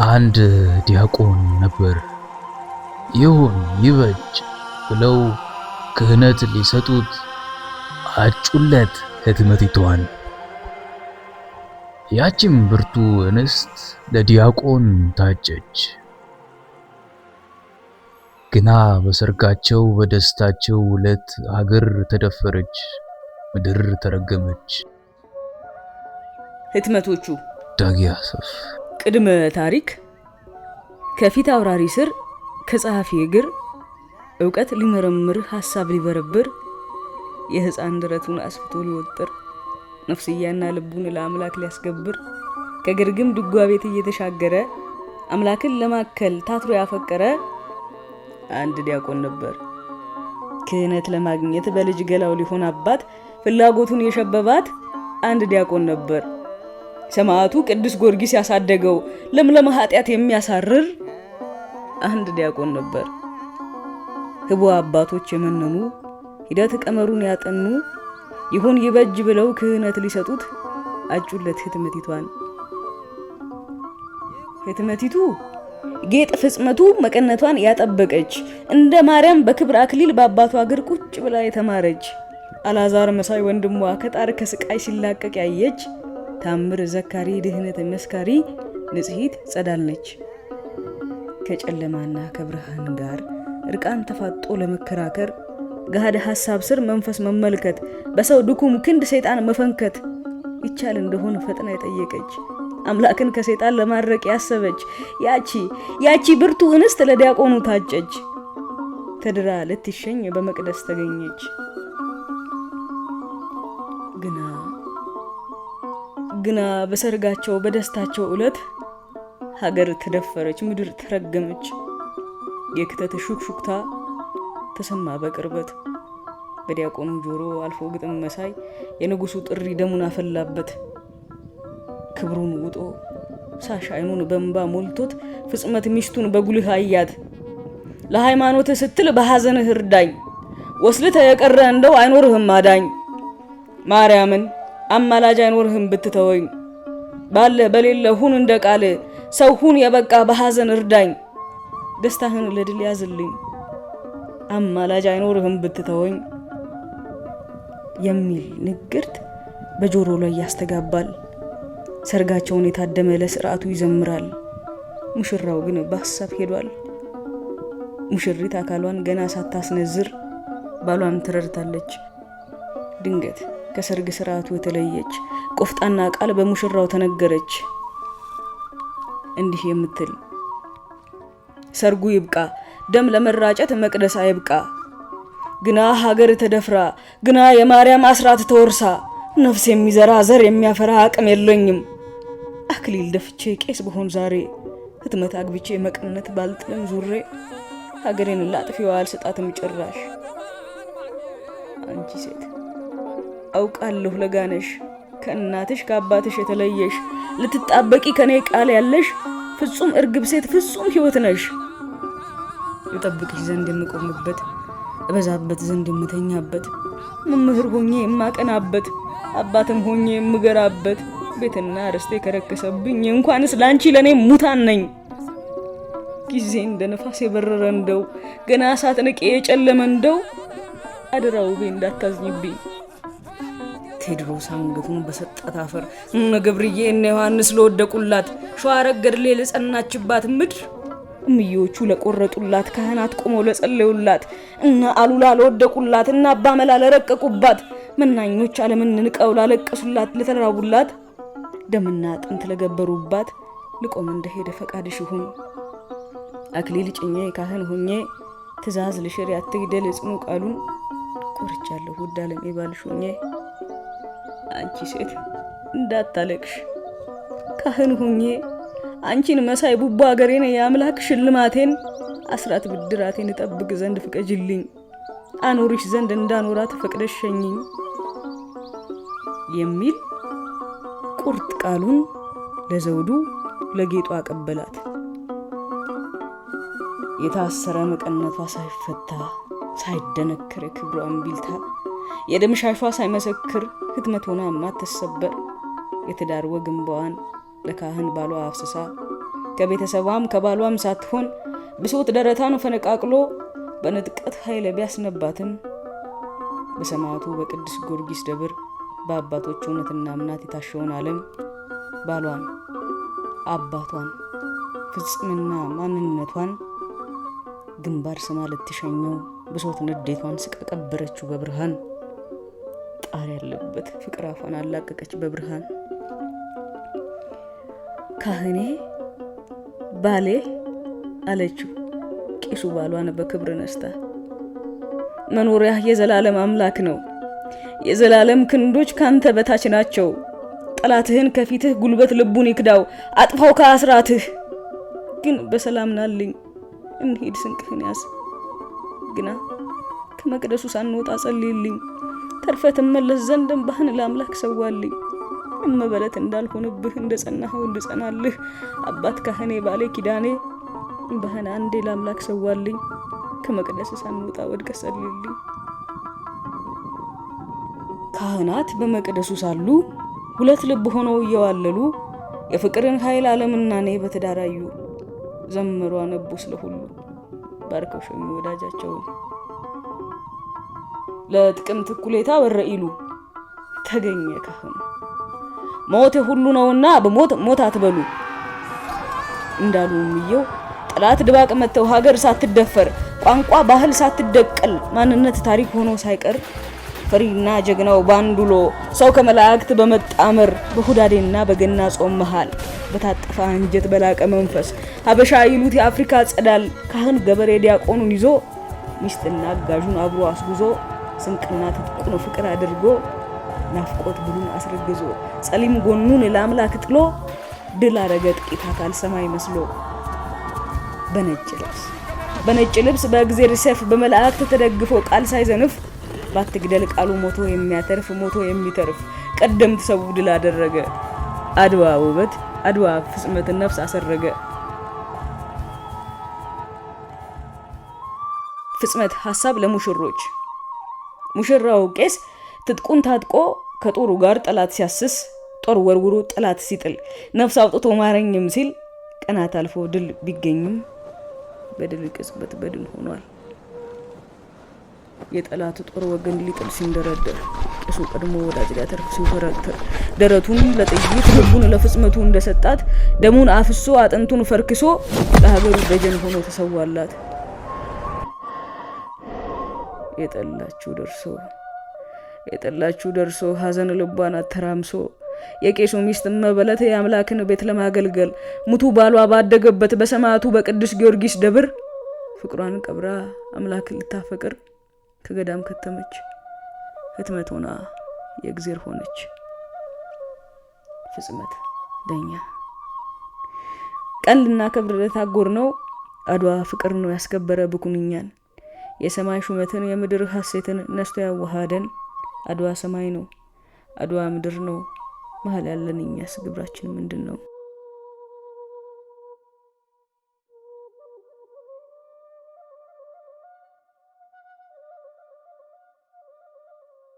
አንድ ዲያቆን ነበር። ይሁን ይበጅ ብለው ክህነት ሊሰጡት አጩለት ህትመቲቷን። ያቺም ብርቱ እንስት ለዲያቆን ታጨች። ግና በሰርጋቸው በደስታቸው ዕለት ሀገር ተደፈረች፣ ምድር ተረገመች። ህትመቶቹ ዳጊ አሰፍ። ቅድመ ታሪክ ከፊት አውራሪ ስር ከጸሐፊ እግር ዕውቀት ሊመረምር ሐሳብ ሊበረብር የህፃን ድረቱን አስፍቶ ሊወጥር ነፍስያና ልቡን ለአምላክ ሊያስገብር ከግርግም ድጓ ቤት እየተሻገረ አምላክን ለማከል ታትሮ ያፈቀረ አንድ ዲያቆን ነበር። ክህነት ለማግኘት በልጅ ገላው ሊሆን አባት ፍላጎቱን የሸበባት አንድ ዲያቆን ነበር። ሰማዕቱ ቅዱስ ጊዮርጊስ ያሳደገው ለምለም ኃጢአት የሚያሳርር አንድ ዲያቆን ነበር። ህቡ አባቶች የመነኑ ሂደት ቀመሩን ያጠኑ ይሁን ይበጅ ብለው ክህነት ሊሰጡት አጩለት ህትመቲቷን። ህትመቲቱ ጌጥ ፍጽመቱ መቀነቷን ያጠበቀች እንደ ማርያም በክብር አክሊል በአባቷ እግር ቁጭ ብላ የተማረች አልዓዛር መሳይ ወንድሟ ከጣር ከስቃይ ሲላቀቅ ያየች ታምር ዘካሪ ድህነት መስካሪ ንጽሕት ጸዳል ነች። ከጨለማና ከብርሃን ጋር እርቃን ተፋጦ ለመከራከር ገሃድ ሐሳብ ስር መንፈስ መመልከት በሰው ድኩም ክንድ ሰይጣን መፈንከት ይቻል እንደሆነ ፈጥና የጠየቀች አምላክን ከሰይጣን ለማድረቅ ያሰበች ያቺ ብርቱ እንስት ለዲያቆኑ ታጨች። ተድራ ልትሸኝ በመቅደስ ተገኘች። ግና በሰርጋቸው በደስታቸው ዕለት ሀገር ተደፈረች፣ ምድር ተረገመች። የክተት ሹክሹክታ ተሰማ በቅርበት። በዲያቆኑ ጆሮ አልፎ ግጥም መሳይ የንጉሱ ጥሪ ደሙን አፈላበት። ክብሩን ውጦ ሳሽ አይኑን በእንባ ሞልቶት ፍጽመት ሚስቱን በጉልህ አያት። ለሃይማኖት ስትል በሐዘንህ እርዳኝ፣ ወስልተ የቀረ እንደው አይኖርህም አዳኝ። ማርያምን አማላጅ አይኖርህም ብትተወኝ፣ ባለ በሌለ ሁን እንደ ቃል ሰው ሁን የበቃ በሐዘን እርዳኝ። ደስታህን ለድል ያዝልኝ አማላጅ አይኖርህም ብትተወኝ የሚል ንግርት በጆሮ ላይ ያስተጋባል። ሰርጋቸውን የታደመ ለስርዓቱ ይዘምራል። ሙሽራው ግን በሐሳብ ሄዷል። ሙሽሪት አካሏን ገና ሳታስነዝር ባሏን ትረድታለች። ድንገት ከሰርግ ስርዓቱ የተለየች ቆፍጣና ቃል በሙሽራው ተነገረች እንዲህ የምትል ሰርጉ ይብቃ ደም ለመራጨት መቅደስ አይብቃ፣ ግና ሀገር ተደፍራ ግና የማርያም አስራት ተወርሳ ነፍስ የሚዘራ ዘር የሚያፈራ አቅም የለኝም። አክሊል ደፍቼ ቄስ በሆን ዛሬ ህትመት አግብቼ መቀነት ባልጥለም ዙሬ ሀገሬን ላጥፊው አልሰጣትም ጭራሽ። አንቺ ሴት አውቃለሁ ለጋነሽ ከእናትሽ ከአባትሽ የተለየሽ ልትጣበቂ ከኔ ቃል ያለሽ ፍጹም እርግብ ሴት ፍጹም ህይወት ነሽ። ልጠብቅሽ ዘንድ የምቆምበት እበዛበት ዘንድ የምተኛበት መምህር ሆኜ የማቀናበት አባትም ሆኜ የምገራበት ቤትና ርስቴ ከረከሰብኝ እንኳንስ ላንቺ ለኔ ሙታን ነኝ። ጊዜ እንደ ነፋስ የበረረ እንደው ገና ሳትንቄ የጨለመ እንደው አደራ ውቤ እንዳታዝኝብኝ። ቴድሮስ አንገቱን በሰጣት አፈር እነ ገብርዬ እነ ዮሐንስ ለወደቁላት ሸዋረግ ገድሌ ለጸናችባት ምድር እምዮቹ ለቆረጡላት ካህናት ቆመው ለጸለዩላት እና አሉላ ለወደቁላት እና አባ መላ ለረቀቁባት መናኞች ዓለምን ንቀው ላለቀሱላት ለተራቡላት ደምና አጥንት ለገበሩባት ልቆም እንደሄደ ፈቃድሽ ይሁን። አክሊል ጭኜ ካህን ሆኜ ትእዛዝ ልሽር ያትግደል ጽኑ ቃሉን ቆርቻለሁ ውድ ዓለም ይባልሽ ሆኜ። አንቺ ሴት እንዳታለቅሽ ካህን ሆኜ አንቺን መሳይ ቡባ ሀገሬን የአምላክ ሽልማቴን አስራት ብድራቴን እጠብቅ ዘንድ ፍቀጅልኝ፣ አኖርሽ ዘንድ እንዳኖራት ፈቅደሽ ሸኝኝ የሚል ቁርጥ ቃሉን ለዘውዱ ለጌጧ አቀበላት። የታሰረ መቀነቷ ሳይፈታ ሳይደነከር ክብሯን ቢልታ የደምሻሿ ሳይመሰክር ህትመት ሆና ማተሰበር የትዳር ወግንባዋን ለካህን ባሏ አፍስሳ ከቤተሰቧም ከባሏም ሳትሆን ብሶት ደረታን ፈነቃቅሎ በንጥቀት ኃይለ ቢያስነባትም በሰማዕቱ በቅዱስ ጊዮርጊስ ደብር በአባቶች እውነትና እምነት የታሸውን ዓለም ባሏን፣ አባቷን፣ ፍጽምና ማንነቷን ግንባር ስማ ልትሸኘው ብሶት ንዴቷን ስቀቀበረችው በብርሃን ጣር ያለበት ፍቅር አፏን አላቀቀች በብርሃን። ካህኔ ባሌ አለችው ቄሱ ባሏን በክብር ነስታ። መኖሪያ የዘላለም አምላክ ነው። የዘላለም ክንዶች ካንተ በታች ናቸው። ጠላትህን ከፊትህ ጉልበት ልቡን ይክዳው፣ አጥፋው ከአስራትህ። ግን በሰላም ናልኝ እንሂድ ስንቅህን ያዝ። ግና ከመቅደሱ ሳንወጣ ጸልይልኝ፣ ተርፈት መለስ ዘንድ እንባህን ለአምላክ ሰዋልኝ። እመበለት እንዳልሆንብህ እንደጸናኸው እንድጸናልህ አባት ካህኔ ባሌ ኪዳኔ እንባህን አንዴ ለአምላክ ሰዋልኝ። ከመቅደስ ሳንወጣ ወድቀ ጸልይልኝ። ካህናት በመቅደሱ ሳሉ ሁለት ልብ ሆነው እየዋለሉ የፍቅርን ኃይል ዓለምና እኔ በተዳራዩ ዘመሩ አነቡ ስለሁሉ ባርከው ሸኙ ወዳጃቸውን። ለጥቅምት እኩሌታ ወረኢሉ ተገኘ ካህኑ። ሞት ሁሉ ነውና በሞት ሞት አትበሉ እንዳሉ ምየው ጠላት ድባቅ መተው ሀገር ሳትደፈር ቋንቋ ባህል ሳትደቀል ማንነት ታሪክ ሆኖ ሳይቀር ፈሪና ጀግናው ባንዱሎ ሰው ከመላእክት በመጣመር በሁዳዴና በገና ጾም መሃል በታጠፈ አንጀት በላቀ መንፈስ ሀበሻ ይሉት የአፍሪካ ጸዳል ካህን ገበሬ ዲያቆኑን ይዞ ሚስትና አጋዡን አብሮ አስጉዞ ስንቅና ትጥቁን ፍቅር አድርጎ ናፍቆት ብሉን አስረግዞ ጸሊም ጎኑን ለአምላክ ጥሎ ድል አረገ ጥቂት አካል ሰማይ መስሎ በነጭ ልብስ በእግዚአብሔር ሰይፍ በመላእክት ተደግፎ ቃል ሳይዘንፍ ባትግደል ቃሉ ሞቶ የሚያተርፍ ሞቶ የሚተርፍ ቀደምት ሰው ድል አደረገ። አድዋ ውበት አድዋ ፍጽመትን ነፍስ አሰረገ። ፍጽመት ሐሳብ ለሙሽሮች። ሙሽራው ቄስ ትጥቁን ታጥቆ ከጦሩ ጋር ጠላት ሲያስስ ጦር ወርውሮ ጠላት ሲጥል ነፍስ አውጥቶ ማረኝም ሲል ቀናት አልፎ ድል ቢገኝም በድል ቅጽበት በድል ሆኗል። የጠላት ጦር ወገን ሊጥል ሲንደረደር ቄሱ ቀድሞ ወዳጅ ሊያተርፍ ሲንፈረተር ደረቱን ለጥይት ልቡን ለፍጽመቱ እንደሰጣት ደሙን አፍሶ አጥንቱን ፈርክሶ ለሀገሩ ደጀን ሆኖ ተሰዋላት። የጠላችሁ ደርሶ ሐዘን ልቧን አተራምሶ የቄሱ ሚስት መበለት የአምላክን ቤት ለማገልገል ሙቱ ባሏ ባደገበት በሰማዕቱ በቅዱስ ጊዮርጊስ ደብር ፍቅሯን ቀብራ አምላክ ልታፈቅር ከገዳም ከተመች። ህትመት ሆና የእግዚአብሔር ሆነች። ፍጽመት ዳኛ ቀን ልናከብር ለታጎር ነው። አድዋ ፍቅር ነው ያስከበረ ብኩንኛን የሰማይ ሹመትን የምድር ሐሴትን ነስቶ ያዋሃደን። አድዋ ሰማይ ነው፣ አድዋ ምድር ነው። መሀል ያለን እኛስ ግብራችን ምንድን ነው?